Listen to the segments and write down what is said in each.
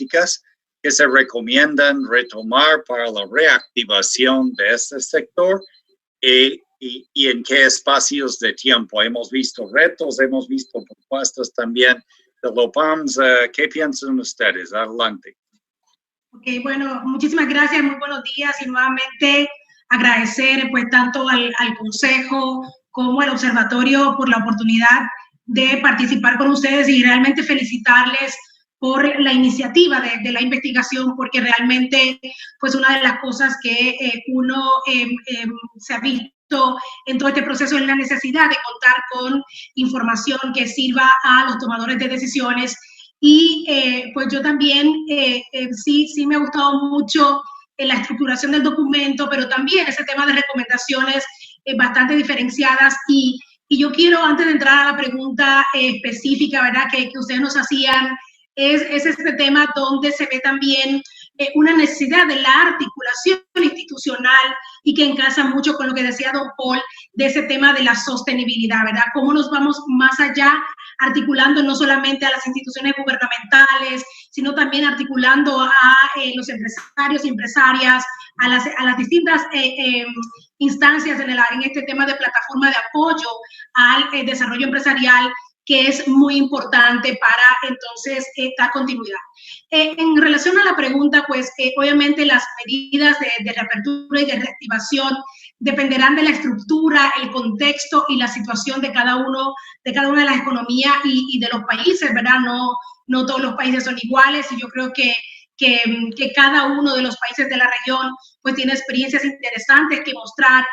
políticas que se recomiendan retomar para la reactivación de este sector y en qué espacios de tiempo. Hemos visto retos, hemos visto propuestas también de los PAMs. ¿Qué piensan ustedes? Adelante. Ok, bueno, muchísimas gracias, muy buenos días y nuevamente agradecer pues tanto al Consejo como al Observatorio por la oportunidad de participar con ustedes y realmente felicitarles por la iniciativa de la investigación, porque realmente pues una de las cosas que uno se ha visto en todo este proceso es la necesidad de contar con información que sirva a los tomadores de decisiones. Y pues yo también sí me ha gustado mucho la estructuración del documento, pero también ese tema de recomendaciones bastante diferenciadas. Y yo quiero, antes de entrar a la pregunta específica, ¿verdad?, que ustedes nos hacían, es este tema donde se ve también una necesidad de la articulación institucional y que encasa mucho con lo que decía don Paul, de ese tema de la sostenibilidad, ¿verdad? Cómo nos vamos más allá, articulando no solamente a las instituciones gubernamentales, sino también articulando a los empresarios y empresarias, a las distintas instancias en este tema de plataforma de apoyo al desarrollo empresarial, que es muy importante para entonces dar continuidad. En relación a la pregunta, pues obviamente las medidas de reapertura y de reactivación dependerán de la estructura, el contexto y la situación de cada una de las economías y de los países, ¿verdad? No todos los países son iguales y yo creo que cada uno de los países de la región pues tiene experiencias interesantes que mostrar.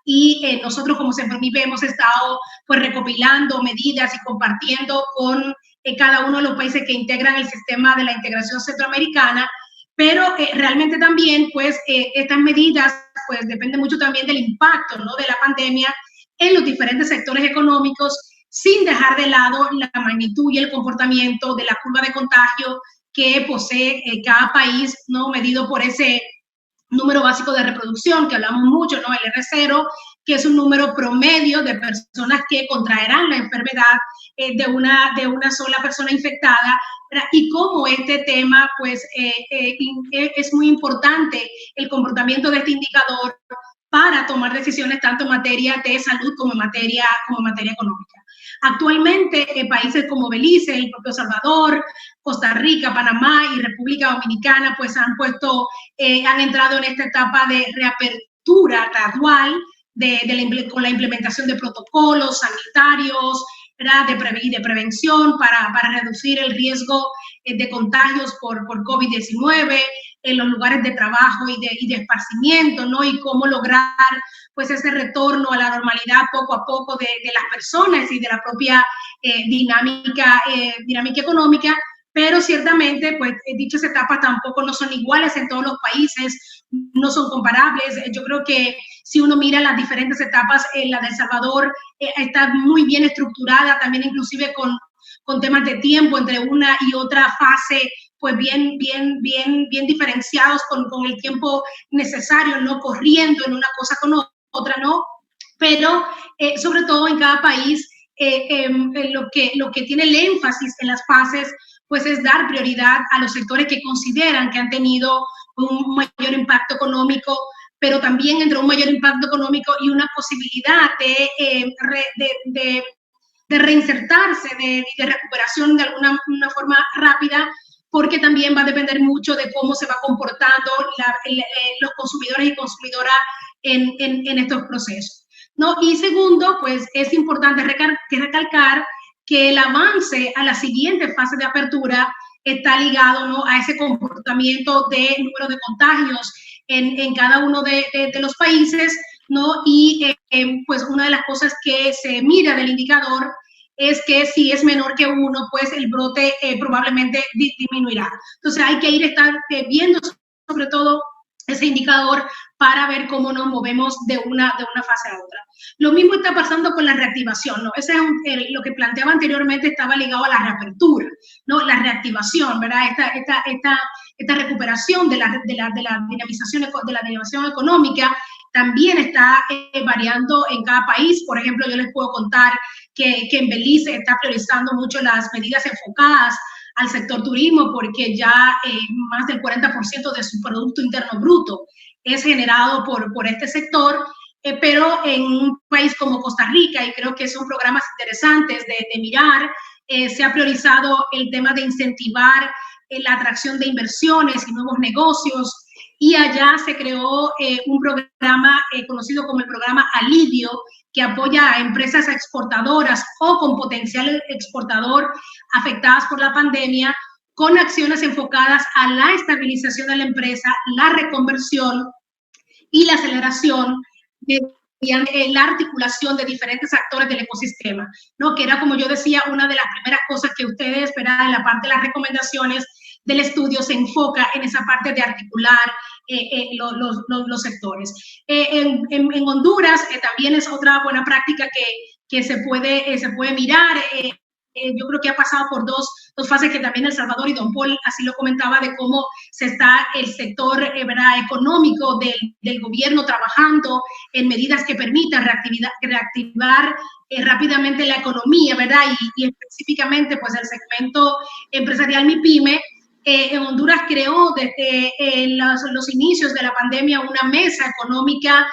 Y nosotros como Sempromive hemos estado pues recopilando medidas y compartiendo con cada uno de los países que integran el sistema de la integración centroamericana, pero realmente también pues estas medidas pues dependen mucho también del impacto, ¿no?, de la pandemia en los diferentes sectores económicos, sin dejar de lado la magnitud y el comportamiento de la curva de contagio que posee cada país, ¿no?, medido por ese número básico de reproducción, que hablamos mucho, ¿no?, el R0, que es un número promedio de personas que contraerán la enfermedad de una sola persona infectada, ¿verdad? Y como este tema, pues, es muy importante el comportamiento de este indicador para tomar decisiones tanto en materia de salud como en materia económica. Actualmente, países como Belice, el propio Salvador, Costa Rica, Panamá y República Dominicana, pues han entrado en esta etapa de reapertura gradual con la implementación de protocolos sanitarios, ¿verdad?, de prevención para reducir el riesgo de contagios por COVID-19 en los lugares de trabajo y de esparcimiento, ¿no? Y cómo lograr pues ese retorno a la normalidad poco a poco de las personas y de la propia dinámica económica. Pero ciertamente, pues, dichas etapas tampoco no son iguales en todos los países, no son comparables. Yo creo que si uno mira las diferentes etapas, la de El Salvador está muy bien estructurada, también inclusive con temas de tiempo entre una y otra fase, pues bien diferenciados con el tiempo necesario, no corriendo en una cosa con otra, ¿no? Pero sobre todo en cada país, lo que tiene el énfasis en las fases, pues es dar prioridad a los sectores que consideran que han tenido un mayor impacto económico, pero también entre un mayor impacto económico y una posibilidad de reinsertarse, de recuperación de alguna forma rápida, porque también va a depender mucho de cómo se va comportando los consumidores y consumidoras en estos procesos, ¿no? Y segundo, pues es importante recalcar que el avance a la siguiente fase de apertura está ligado, ¿no?, a ese comportamiento de número de contagios en cada uno de los países, ¿no? Y pues una de las cosas que se mira del indicador es que si es menor que 1, pues el brote probablemente disminuirá. Entonces hay que estar viendo sobre todo ese indicador para ver cómo nos movemos de una fase a otra. Lo mismo está pasando con la reactivación, ¿no? Ese es lo que planteaba anteriormente, estaba ligado a la reapertura, ¿no? La reactivación, ¿verdad? Esta recuperación de la dinamización económica también está variando en cada país. Por ejemplo, yo les puedo contar que en Belice está priorizando mucho las medidas enfocadas al sector turismo, porque ya más del 40% de su Producto Interno Bruto es generado por este sector, pero en un país como Costa Rica, y creo que son programas interesantes de mirar, se ha priorizado el tema de incentivar la atracción de inversiones y nuevos negocios, y allá se creó un programa conocido como el programa Alivio, que apoya a empresas exportadoras o con potencial exportador afectadas por la pandemia, con acciones enfocadas a la estabilización de la empresa, la reconversión y la aceleración de la articulación de diferentes actores del ecosistema, ¿no? Que era, como yo decía, una de las primeras cosas que ustedes, ¿verdad? En la parte de las recomendaciones del estudio se enfoca en esa parte de articular los sectores. En Honduras también es otra buena práctica que se puede mirar. Yo creo que ha pasado por dos fases que también El Salvador y Don Paul así lo comentaba, de cómo se está el sector económico del gobierno trabajando en medidas que permitan reactivar rápidamente la economía, ¿verdad? Y específicamente pues el segmento empresarial MIPYME. En Honduras creó desde los inicios de la pandemia una mesa económica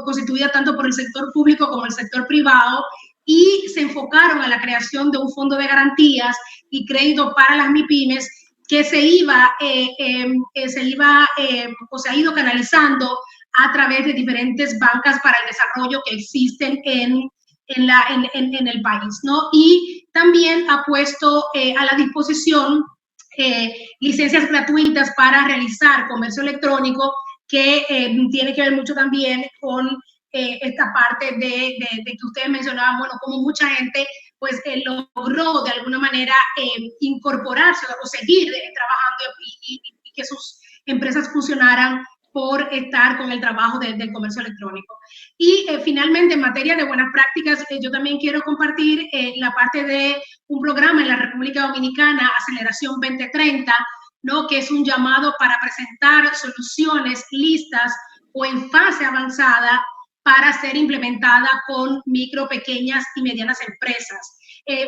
constituida tanto por el sector público como el sector privado, y se enfocaron a la creación de un fondo de garantías y crédito para las MIPYMES que se ha ido canalizando a través de diferentes bancas para el desarrollo que existen en el país, ¿no? Y también ha puesto a la disposición licencias gratuitas para realizar comercio electrónico, que tiene que ver mucho también con esta parte de que ustedes mencionaban, bueno, como mucha gente pues logró de alguna manera incorporarse o seguir trabajando y que sus empresas funcionaran por estar con el trabajo del comercio electrónico. Y finalmente, en materia de buenas prácticas, yo también quiero compartir la parte de un programa en la República Dominicana, Aceleración 2030, ¿no? Que es un llamado para presentar soluciones listas o en fase avanzada para ser implementada con micro, pequeñas y medianas empresas.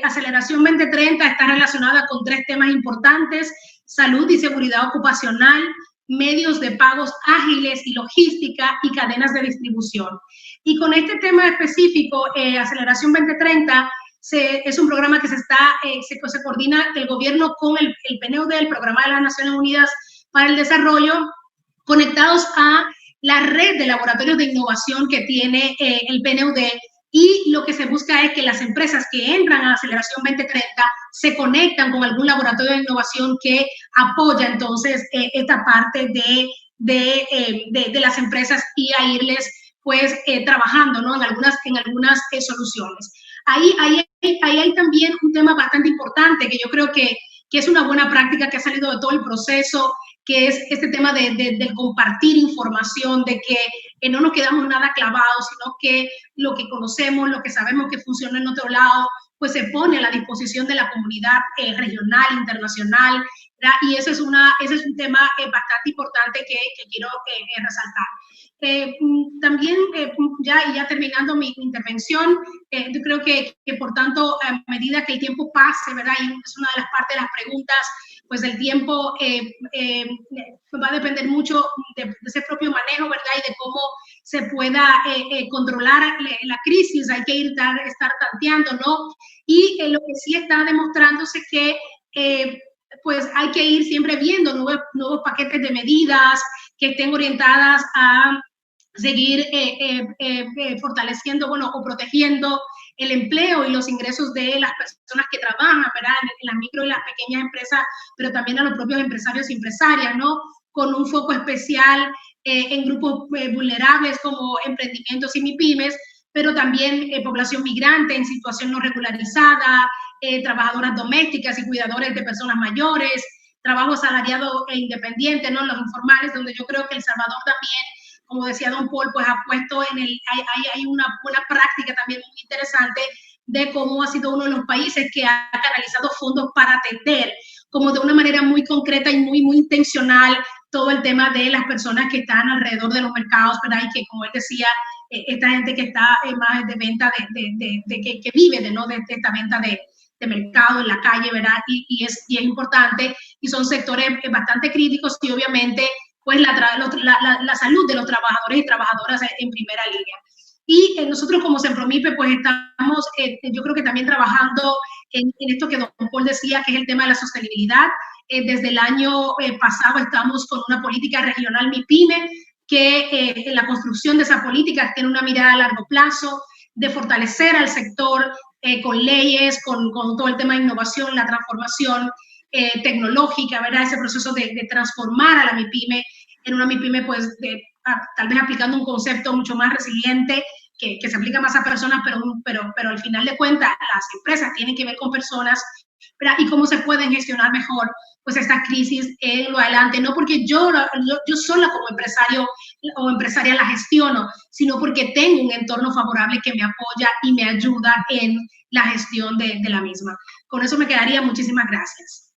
Aceleración 2030 está relacionada con 3 temas importantes: salud y seguridad ocupacional, medios de pagos ágiles y logística, y cadenas de distribución. Y con este tema específico, Aceleración 2030 es un programa que se coordina el gobierno con el PNUD, el Programa de las Naciones Unidas para el Desarrollo, conectados a la red de laboratorios de innovación que tiene el PNUD, y lo que se busca es que las empresas que entran a Aceleración 2030 se conectan con algún laboratorio de innovación que apoya entonces esta parte de las empresas, y a irles pues trabajando, ¿no? en algunas soluciones. Ahí hay también un tema bastante importante que yo creo que es una buena práctica que ha salido de todo el proceso, que es este tema de compartir información, de que no nos quedamos nada clavados, sino que lo que conocemos, lo que sabemos que funciona en otro lado, pues se pone a la disposición de la comunidad regional, internacional, ¿verdad? Y ese es un tema bastante importante que quiero resaltar. También, ya terminando mi intervención, yo creo que por tanto, a medida que el tiempo pase, ¿verdad? Y es una de las partes de las preguntas, pues el tiempo va a depender mucho de ese propio manejo, ¿verdad? Y de cómo se pueda controlar la crisis. Hay que estar tanteando, ¿no? Y lo que sí está demostrándose que pues hay que ir siempre viendo nuevos paquetes de medidas que estén orientadas a seguir fortaleciendo, o protegiendo el empleo y los ingresos de las personas que trabajan, ¿verdad? En las micro y las pequeñas empresas, pero también a los propios empresarios y empresarias, ¿no? Con un foco especial en grupos vulnerables como emprendimientos y MIPYMES, pero también población migrante en situación no regularizada, trabajadoras domésticas y cuidadores de personas mayores, trabajo asalariado e independiente, ¿no? Los informales, donde yo creo que El Salvador también, como decía Don Paul, pues ha puesto hay una buena práctica también muy interesante de cómo ha sido uno de los países que ha canalizado fondos para atender como de una manera muy concreta y muy, muy intencional todo el tema de las personas que están alrededor de los mercados, ¿verdad? Y que, como él decía, esta gente que está más de venta, que vive de esta venta mercado en la calle, ¿verdad? Y es importante, y son sectores bastante críticos y obviamente pues la salud de los trabajadores y trabajadoras en primera línea. Y nosotros como Sempromipe pues estamos, yo creo que también trabajando en esto que don Paul decía, que es el tema de la sostenibilidad. Desde el año pasado estamos con una política regional MIPYME, que en la construcción de esa política tiene una mirada a largo plazo, de fortalecer al sector con leyes, con todo el tema de innovación, la transformación tecnológica, ¿verdad? Ese proceso de transformar a la MIPYME en una MIPYME, pues, tal vez aplicando un concepto mucho más resiliente, que se aplica más a personas, pero al final de cuentas las empresas tienen que ver con personas, ¿verdad? Y cómo se pueden gestionar mejor pues esta crisis en lo adelante, no porque yo sola como empresario o empresaria la gestiono, sino porque tengo un entorno favorable que me apoya y me ayuda en la gestión de la misma. Con eso me quedaría. Muchísimas gracias.